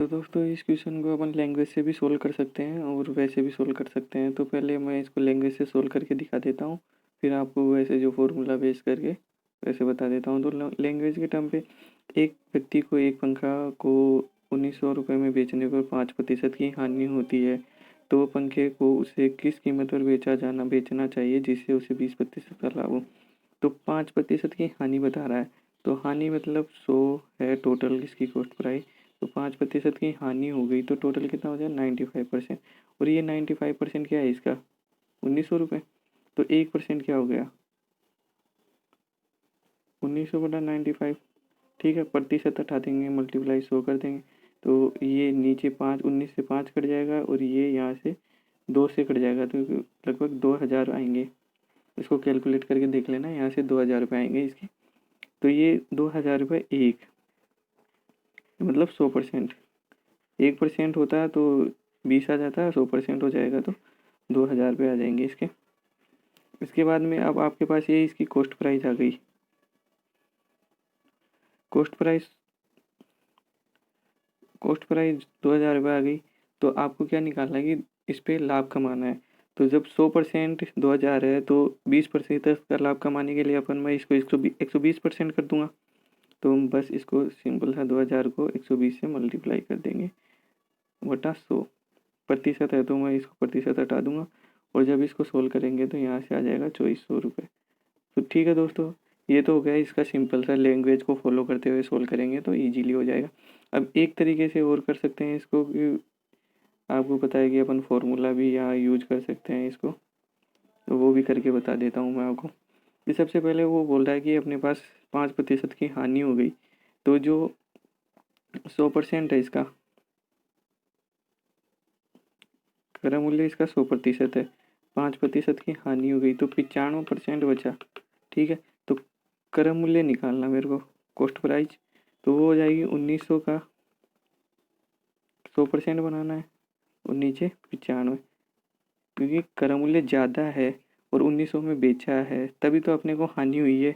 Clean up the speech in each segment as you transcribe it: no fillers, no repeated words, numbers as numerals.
तो दोस्तों इस क्वेश्चन को अपन लैंग्वेज से भी सोल्व कर सकते हैं और वैसे भी सोल्व कर सकते हैं। तो पहले मैं इसको लैंग्वेज से सोल्व करके दिखा देता हूँ, फिर आपको वैसे जो फॉर्मूला बेस करके वैसे बता देता हूँ। तो लैंग्वेज के टर्म पे एक व्यक्ति को एक पंखा को 1900 रुपये में बेचने पर 5% की हानि होती है, तो पंखे को उसे किस कीमत पर बेचना चाहिए जिससे उसे 20% का लाभ हो। तो 5% की हानि बता रहा है, तो हानि मतलब 100 है टोटल इसकी कॉस्ट प्राइस। तो 5% की हानि हो गई तो टोटल कितना हो जाए 95%। और ये 95% क्या है इसका 1900 रुपये। तो 1% क्या हो गया 1900/95। ठीक है, प्रतिशत हटा देंगे, मल्टीप्लाई 100 कर देंगे। तो ये नीचे 19 से 5 कट जाएगा और ये यहाँ से 2 से कट जाएगा, तो लगभग 2000 आएंगे। इसको कैलकुलेट करके देख लेना, यहाँ से 2000 रुपये आएंगे इसके। तो ये 2000 रुपये एक मतलब 100%। 1% होता है तो 20 आ जाता है, 100% हो जाएगा तो 2000 रुपये आ जाएंगे इसके। इसके बाद में अब आपके पास ये इसकी कॉस्ट प्राइस आ गई। कॉस्ट प्राइस 2000 रुपये आ गई। तो आपको क्या निकालना है कि इस पर लाभ कमाना है। तो जब 100% 2000 है तो 20% का लाभ कमाने के लिए मैं इसको 120% कर दूंगा। तो हम बस इसको सिंपल सा 2000 को 120 से मल्टीप्लाई कर देंगे बटा 100। प्रतिशत है तो मैं इसको प्रतिशत हटा दूंगा, और जब इसको सोल्व करेंगे तो यहाँ से आ जाएगा 2400 रुपये। तो ठीक है दोस्तों, ये तो हो गया इसका सिंपल सा, लैंग्वेज को फॉलो करते हुए सोल्व करेंगे तो इजीली हो जाएगा। अब एक तरीके से और कर सकते हैं इसको कि आपको पता है कि अपन फॉर्मूला भी यहाँ यूज कर सकते हैं इसको, तो वो भी करके बता देता हूँ मैं आपको। कि सबसे पहले वो बोल रहा है कि अपने पास 5% की हानि हो गई। तो जो 100% है इसका क्रय मूल्य, इसका 100% है, 5% की हानि हो गई तो 95% बचा। ठीक है, तो क्रय मूल्य निकालना मेरे को, कॉस्ट प्राइस। तो वो हो जाएगी 1900 का 100% बनाना है और नीचे 95, क्योंकि क्रय मूल्य ज़्यादा है और 1900 में बेचा है तभी तो अपने को हानि हुई है।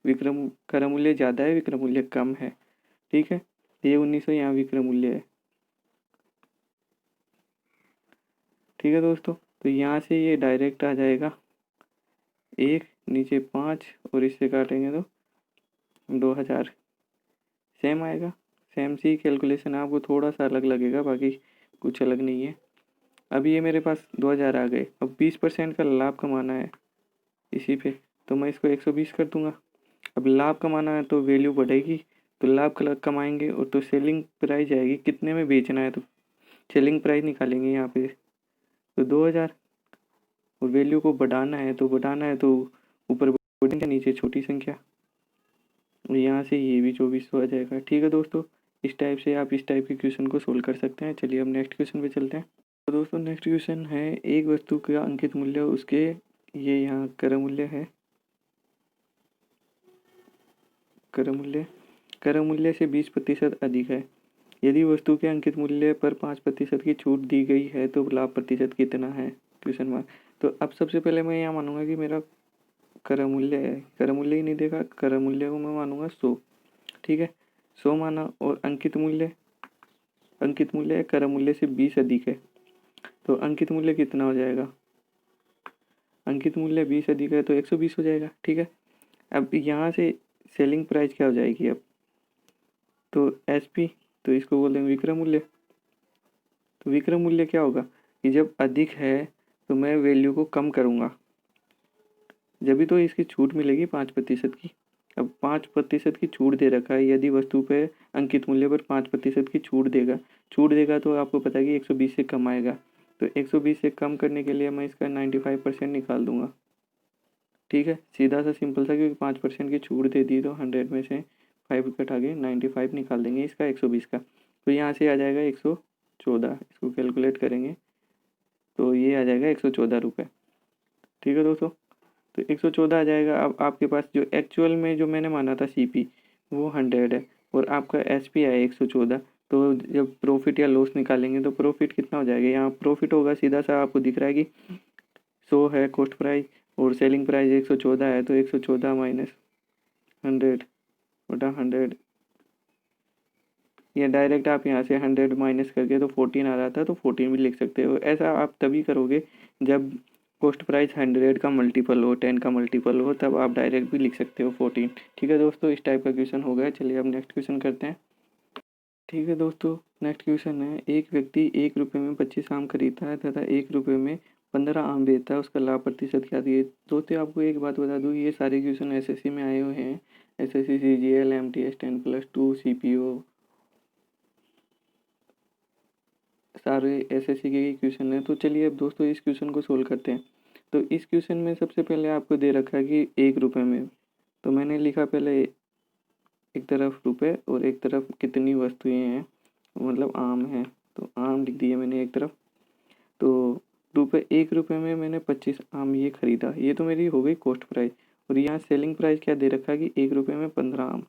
विक्रम क्रय मूल्य ज़्यादा है, विक्रय मूल्य कम है। ठीक है, ये 1900 यहाँ विक्रय मूल्य है। ठीक है दोस्तों, तो यहाँ से ये डायरेक्ट आ जाएगा 1, नीचे 5 और इससे काटेंगे तो 2000 सेम आएगा। सेम सी कैलकुलेशन है, आपको थोड़ा सा अलग लगेगा, बाकी कुछ अलग नहीं है। अब ये मेरे पास 2000 आ गए। अब 20% का लाभ कमाना है इसी पे, तो मैं इसको 120 कर दूंगा। अब लाभ कमाना है तो वैल्यू बढ़ेगी, तो लाभ कमाएंगे और तो सेलिंग प्राइस आएगी, कितने में बेचना है तो सेलिंग प्राइस निकालेंगे यहाँ पे तो 2000। और वैल्यू को बढ़ाना है तो ऊपर बढ़ेंगे, नीचे छोटी संख्या, और यहाँ से ये भी 2400 आ जाएगा। ठीक है दोस्तों, इस टाइप से आप इस टाइप के क्वेश्चन को सोल्व कर सकते हैं। चलिए अब नेक्स्ट क्वेश्चन पे चलते हैं। तो दोस्तों नेक्स्ट क्वेश्चन है, एक वस्तु का अंकित मूल्य उसके, ये यहाँ क्रय मूल्य है, क्रय मूल्य से 20% अधिक है। यदि वस्तु के अंकित मूल्य पर 5% की छूट दी गई है तो लाभ प्रतिशत कितना है, क्वेश्चन मार्क। तो अब सबसे पहले मैं यहाँ मानूंगा कि मेरा क्रय मूल्य है, क्रय मूल्य ही नहीं देखा, क्रय मूल्य को मैं मानूंगा 100। ठीक है, 100 माना, और अंकित मूल्य है क्रय मूल्य से 20 अधिक है, तो अंकित मूल्य कितना हो जाएगा, अंकित मूल्य 20 अधिक है तो 120 हो जाएगा। ठीक है, अब यहाँ से सेलिंग प्राइस क्या हो जाएगी अब, तो एसपी, तो इसको बोल देंगे विक्रय मूल्य। तो विक्रय मूल्य क्या होगा कि जब अधिक है तो मैं वैल्यू को कम करूँगा, जब भी तो इसकी छूट मिलेगी 5% की। अब 5% की छूट दे रखा है, यदि वस्तु पे अंकित मूल्य पर 5% की छूट देगा तो आपको पता है कि 120 से कम आएगा। तो 120 से कम करने के लिए मैं इसका 95% निकाल दूंगा। ठीक है, सीधा सा सिंपल सा, क्योंकि 5% की छूट दे दी तो 100 में से 5 कटा के 95 निकाल देंगे इसका 120 का। तो यहाँ से आ जाएगा 114, इसको कैलकुलेट करेंगे तो ये आ जाएगा 114 रुपये। ठीक है दोस्तों, तो 114 आ जाएगा। अब आपके पास जो एक्चुअल में जो मैंने माना था सीपी वो 100 है, और आपका एसपी आया 114। तो जब प्रॉफिट या लॉस निकालेंगे तो प्रॉफिट कितना हो जाएगा, यहाँ प्रॉफिट होगा, सीधा सा आपको दिख रहा है कि 100 है कॉस्ट प्राइस और सेलिंग प्राइस 114 है, तो 114 माइनस 100 बटा 100 या डायरेक्ट आप यहाँ से 100 माइनस करके तो 14 आ रहा था तो 14 भी लिख सकते हो। ऐसा आप तभी करोगे जब कॉस्ट प्राइस 100 का मल्टीपल हो, 10 का मल्टीपल हो, तब आप डायरेक्ट भी लिख सकते हो 14। ठीक है दोस्तों, इस टाइप का क्वेश्चन हो गया। चलिए अब नेक्स्ट क्वेश्चन करते हैं। ठीक है दोस्तों, नेक्स्ट क्वेश्चन है, एक व्यक्ति 1 रुपये में 25 आम खरीदता है तथा 1 रुपये में 15 आम बेचता है, उसका लाभ प्रतिशत क्या दिए। दोस्तों आपको एक बात बता दूँ, ये सारे क्वेश्चन एसएससी में आए हुए हैं। एसएससी सीजीएल, एमटीएस 10+2, सीपीओ, सारे एसएससी के क्वेश्चन हैं। तो चलिए अब दोस्तों इस क्वेश्चन को सोल्व करते हैं। तो इस क्वेश्चन में सबसे पहले आपको दे रखा है कि 1 रुपये में, तो मैंने लिखा पहले एक तरफ रुपए और एक तरफ कितनी वस्तुएं हैं, मतलब आम है, तो आम लिख दिए मैंने एक तरफ। तो 1 रुपये में मैंने 25 आम ये खरीदा, ये तो मेरी हो गई कॉस्ट प्राइस। और यहाँ सेलिंग प्राइस क्या दे रखा है कि 1 रुपये में 15 आम।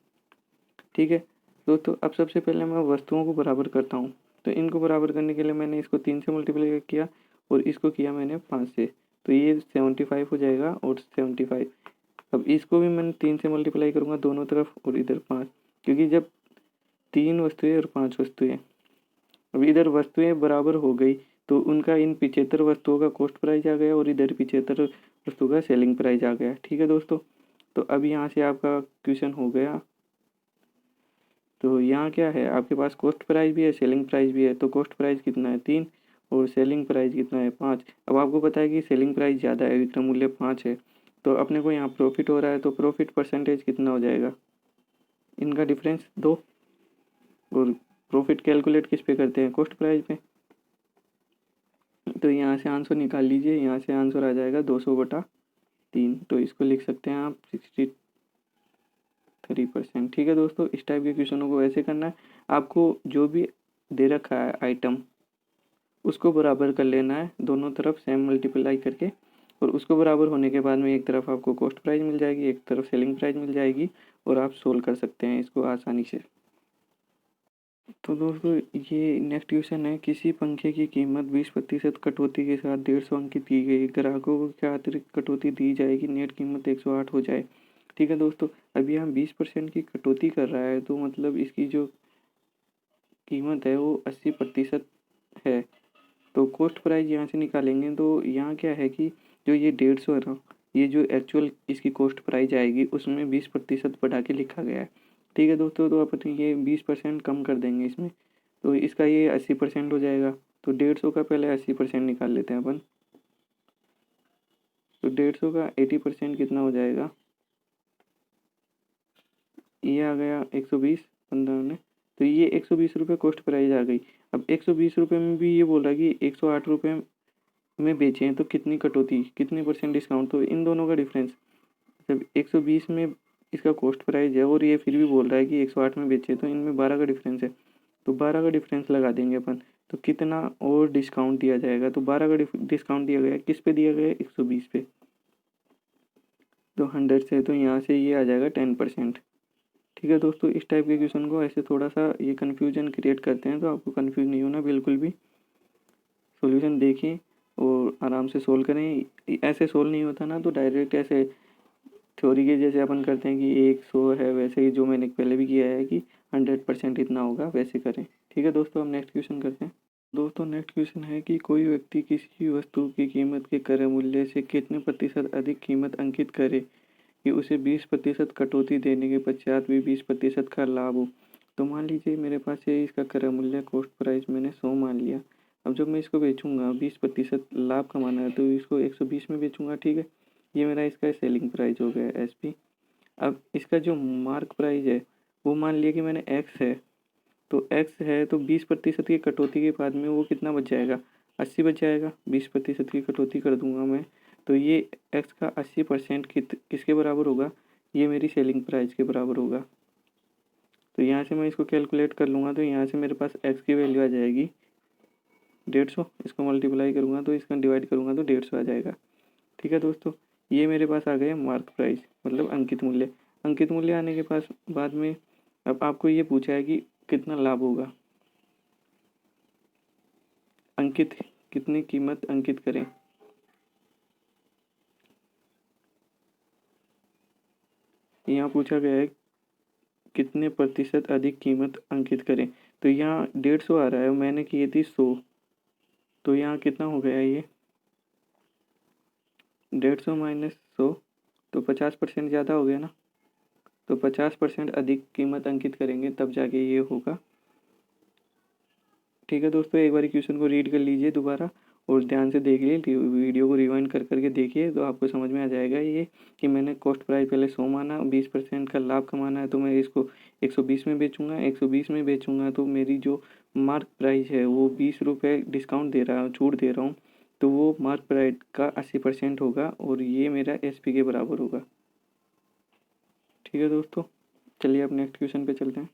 ठीक है दोस्तों, अब सबसे पहले मैं वस्तुओं को बराबर करता हूँ। तो इनको बराबर करने के लिए मैंने इसको 3 से मल्टीप्लाई किया और इसको किया मैंने 5 से, तो ये 75 हो जाएगा और 75। अब इसको भी मैंने 3 से मल्टीप्लाई करूँगा दोनों तरफ और इधर 5, क्योंकि जब 3 वस्तुएं और 5 वस्तुएं, अब इधर वस्तुएं बराबर हो गई तो उनका इन 75 वस्तुओं का कॉस्ट प्राइस आ गया और इधर 75 वस्तुओं का सेलिंग प्राइस आ गया। ठीक है दोस्तों, तो अब यहाँ से आपका क्वेश्चन हो गया। तो यहाँ क्या है, आपके पास कॉस्ट प्राइस भी है, सेलिंग प्राइस भी है। तो कॉस्ट प्राइस कितना है 3 और सेलिंग प्राइस कितना है 5। अब आपको पता है कि सेलिंग प्राइस ज़्यादा है, विक्रय मूल्य 5 है, तो अपने को यहाँ प्रॉफिट हो रहा है, तो प्रॉफिट परसेंटेज कितना हो जाएगा, इनका डिफरेंस 2। और प्रॉफिट कैलकुलेट किस पे करते हैं, कॉस्ट प्राइस पे। तो यहाँ से आंसर निकाल लीजिए, यहाँ से आंसर आ जाएगा 200/3, तो इसको लिख सकते हैं आप 63%। ठीक है दोस्तों, इस टाइप के क्वेश्चनों को ऐसे करना है। आपको जो भी दे रखा है आइटम, उसको बराबर कर लेना है दोनों तरफ सेम मल्टीप्लाई करके, और उसको बराबर होने के बाद में एक तरफ आपको कॉस्ट प्राइस मिल जाएगी, एक तरफ सेलिंग प्राइस मिल जाएगी, और आप सोल्व कर सकते हैं इसको आसानी से। तो दोस्तों ये नेक्स्ट क्वेश्चन है, किसी पंखे की कीमत 20% कटौती के साथ 150 अंकित की गई, ग्राहकों को क्या अतिरिक्त कटौती दी जाएगी, नेट कीमत 108 हो जाए। ठीक है दोस्तों, अभी हम 20% की कटौती कर रहा है, तो मतलब इसकी जो कीमत है वो 80% है। तो कॉस्ट प्राइस यहाँ से निकालेंगे, तो यहाँ क्या है कि जो ये 150 है ना, ये जो एक्चुअल इसकी कॉस्ट प्राइस आएगी उसमें 20% बढ़ा के लिखा गया है। ठीक है दोस्तों, तो अपन ये 20% कम कर देंगे इसमें, तो इसका ये 80% हो जाएगा। तो 150 का पहले 80% निकाल लेते हैं अपन। तो 150 का 80% कितना हो जाएगा, ये आ गया 120, 15 में, तो ये 120 रुपये कॉस्ट प्राइस आ गई। अब 120 रुपये में भी ये बोल रहा है कि 108 रुपये में बेचे हैं, तो कितनी कटौती, कितनी परसेंट डिस्काउंट, तो इन दोनों का डिफरेंस, जब 120 में इसका कॉस्ट प्राइस है और ये फिर भी बोल रहा है कि 108 में बेचे, तो इनमें 12 का डिफरेंस है, तो 12 का डिफरेंस लगा देंगे अपन। तो कितना और डिस्काउंट दिया जाएगा, तो 12 का डिस्काउंट दिया गया, किस पे दिया गया, 120 पे, तो 100 से, तो यहाँ से ये आ जाएगा 10%। ठीक है दोस्तों, इस टाइप के क्वेश्चन को ऐसे थोड़ा सा ये कन्फ्यूजन क्रिएट करते हैं, तो आपको कन्फ्यूज नहीं होना बिल्कुल भी। सॉल्यूशन देखें और आराम से सोल्व करें। ऐसे सोल्व नहीं होता ना, तो डायरेक्ट ऐसे थ्योरी के जैसे अपन करते हैं कि 100 है, वैसे ही जो मैंने पहले भी किया है कि 100% इतना होगा, वैसे करें। ठीक है दोस्तों, हम नेक्स्ट क्वेश्चन करते हैं। दोस्तों नेक्स्ट क्वेश्चन है कि कोई व्यक्ति किसी वस्तु की कीमत के क्रय मूल्य से कितने प्रतिशत अधिक कीमत अंकित करे कि उसे 20% कटौती देने के पश्चात भी 20% का लाभ हो। तो मान लीजिए मेरे पास ये इसका क्रय मूल्य कॉस्ट प्राइस मैंने 100 मान लिया। अब जब मैं इसको बेचूंगा 20% लाभ कमाना है, तो इसको 120 में बेचूंगा। ठीक है, ये मेरा इसका सेलिंग प्राइस हो गया एसपी। अब इसका जो मार्क प्राइस है वो मान लिया कि मैंने एक्स है, तो एक्स है, तो 20% की कटौती के बाद में वो कितना बच जाएगा, 80 बच जाएगा। 20% की कटौती कर दूंगा मैं, तो ये एक्स का 80% किसके बराबर होगा, ये मेरी सेलिंग प्राइस के बराबर होगा। तो यहाँ से मैं इसको कैलकुलेट कर लूँगा, तो यहाँ से मेरे पास एक्स की वैल्यू आ जाएगी 150, इसको मल्टीप्लाई करूँगा तो इसका डिवाइड करूँगा तो 150 आ जाएगा। ठीक है दोस्तों, ये मेरे पास आ गए मार्क प्राइस, मतलब अंकित मूल्य। अंकित मूल्य आने के पास बाद में अब आपको ये पूछा है कि कितना लाभ होगा, अंकित कितनी कीमत अंकित करें। यहाँ पूछा गया है कितने प्रतिशत अधिक कीमत अंकित करें, तो यहाँ 150 आ रहा है, मैंने किए थी 100, तो यहाँ कितना हो गया ये 150 माइनस 100, तो 50% ज़्यादा हो गया ना। तो 50% अधिक कीमत अंकित करेंगे तब जाके ये होगा। ठीक है दोस्तों, एक बार क्वेश्चन को रीड कर लीजिए दोबारा और ध्यान से देख लीजिए, वीडियो को रिवाइंड कर करके देखिए तो आपको समझ में आ जाएगा ये कि मैंने कॉस्ट प्राइस पहले 100 माना, 20% का लाभ कमाना है तो मैं इसको 120 में बेचूंगा। 120 में बेचूंगा तो मेरी जो मार्क प्राइस है वो 20 रुपये डिस्काउंट दे रहा हूँ, छूट दे रहा हूँ, तो वो मार्क प्राइस का 80% होगा और ये मेरा SP के बराबर होगा। ठीक है दोस्तों, चलिए अब नेक्स्ट क्वेश्चन पे चलते हैं।